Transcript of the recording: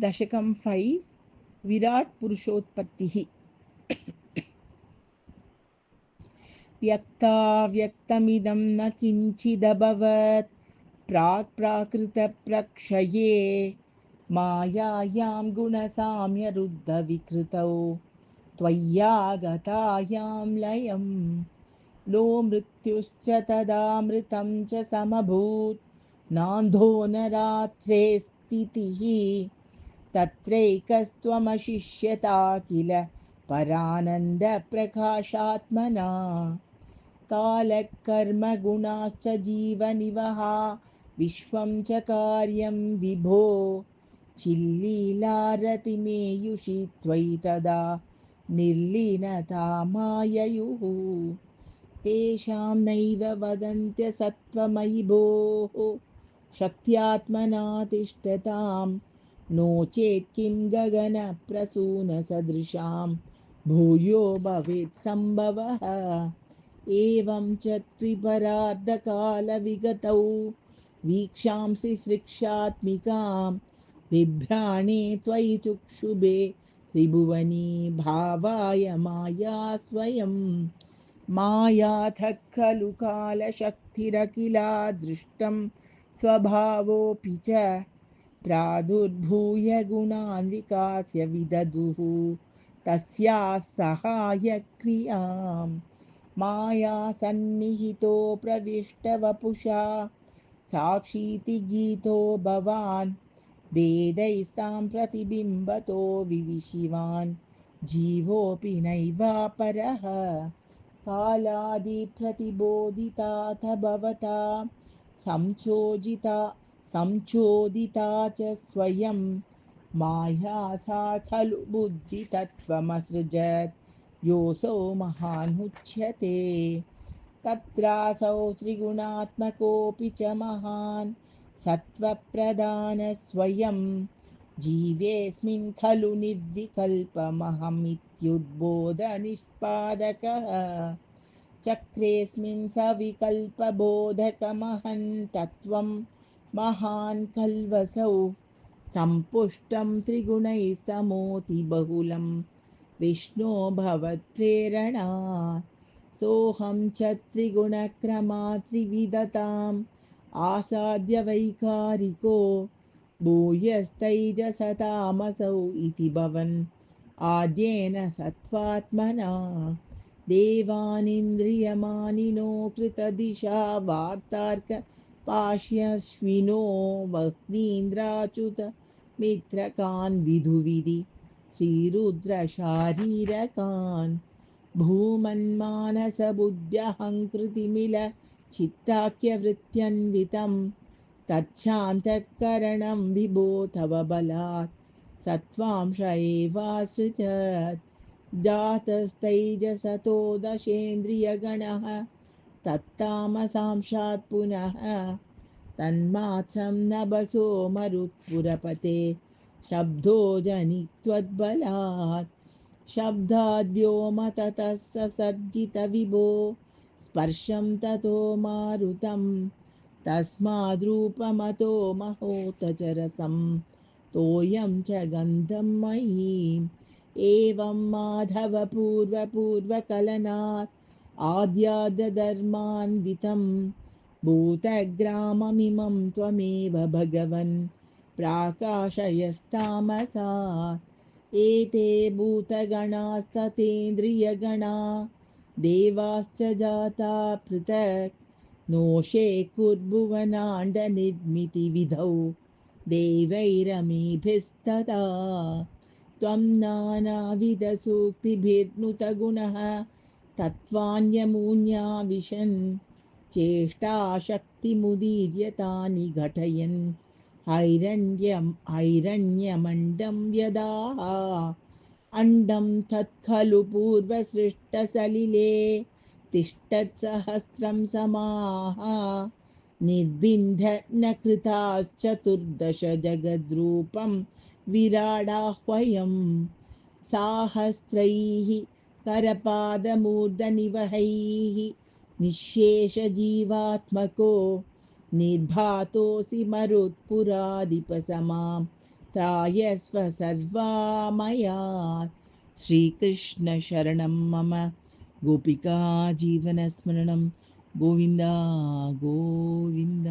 दशकं 5 विराट् पुरुषोत्पत्तिः। व्यक्ताव्यक्तमिदं न किञ्चिदभवत् प्राक् प्राकृतप्रक्षये मायायां गुणसाम्यरुद्धविकृतौ त्वय्यागतायां लयम् लो मृत्युश्च तदामृतं च समभूत् नान्धो न रात्रे स्थितिः तत्रैकस्त्वमशिष्यता किल परानन्दप्रकाशात्मना कालकर्मगुणाश्च जीवनिवहा विश्वं च कार्यं विभो चिल्लीलारतिमेयुषि त्वयि तदा निर्लीनता माययुः तेषां नैव वदन्त्यसत्त्वमयि भोः शक्त्यात्मना तिष्ठतां नो चेत् किं गगनप्रसूनसदृशां भूयो भवेत् सम्भवः एवं च त्रिपरार्धकालविगतौ वीक्षांसि सृक्षात्मिकां बिभ्राणे त्वयि चुक्षुभे त्रिभुवनी भावाय माया स्वयं मायातः खलु कालशक्तिरखिला दृष्टं स्वभावोऽपि च प्रादुर्भूय गुणान् विकास्य विदधुः तस्याः सहायक्रियाम् माया सन्निहितो प्रविष्टवपुषा साक्षीति गीतो भवान् वेदैस्तां प्रतिबिम्बतो विविशिवान् जीवोऽपि नैवापरः कालादिप्रतिबोधिताथ भवता संचोदिता च स्वयं माया सा खलु बुद्धितत्त्वमसृजत् योऽसौ महान् मुच्यते तत्रासौ त्रिगुणात्मकोऽपि च महान् सत्त्वप्रधानः स्वयं जीवेऽस्मिन् खलु निर्विकल्पमहमित्युद्बोधनिष्पादकः चक्रेऽस्मिन् सविकल्पबोधकमहन् तत्त्वं महान् कल्वसौ सम्पुष्टं त्रिगुणैस्तमोतिबहुलं विष्णो भवत्प्रेरणा सोऽहं च त्रिगुणक्रमात् त्रिविधताम् आसाद्य वैकारिको भूयस्तैजसतामसौ इति भवन् आद्येन सत्त्वात्मना देवानिन्द्रियमानिनो कृतदिशा वार्तार्क पाश्यश्विनो वह्नीन्द्राच्युत मित्रकान् विधुविधि श्रीरुद्रशारीरकान् भूमन्मानसबुद्ध्यहङ्कृतिमिल चित्ताख्यवृत्त्यन्वितं तच्छान्तःकरणं विभो तव बलात् सत्त्वांश एवासृजत् जातस्तैजसतो दशेन्द्रियगणः तत्तामसांशात् पुनः तन्मात्रं नभसो मरुत्पुरपते शब्दो जनित्वद्बलात् शब्दाद्योमततः ससर्जितविभो स्पर्शं ततो मारुतं तस्माद्रूपमतो महोतचरसं तोयं च गन्धं मयि एवं माधव पूर्वपूर्वकलनात् आद्यादधर्मान्वितं भूतग्राममिमं त्वमेव भगवन् प्राकाशयस्तामसात् एते भूतगणास्ततेन्द्रियगणा देवाश्च जाता पृथक् नोषे कुर्भुवनाण्डनिर्मितिविधौ देवैरमीभिस्तदा त्वं नानाविधसूक्तिभिर्नुतगुणः तत्त्वान्यमून्या विशन् चेष्टाशक्तिमुदीर्य तानि घटयन् हैरण्यमण्डं व्यदाः अण्डं तत्खलु पूर्वसृष्टसलिले तिष्ठत्सहस्रं समाः निर्बिन्ध न कृताश्चतुर्दश जगद्रूपं विराडाह्वयम् साहस्रैः करपादमूर्धनिवहैः निःशेषजीवात्मको निर्भातोऽसि मरुत्पुराधिपसमां त्रायस्व सर्वा मया श्रीकृष्ण शरणं मम गोपिका जीवनस्मरणं गोविन्द गोविन्द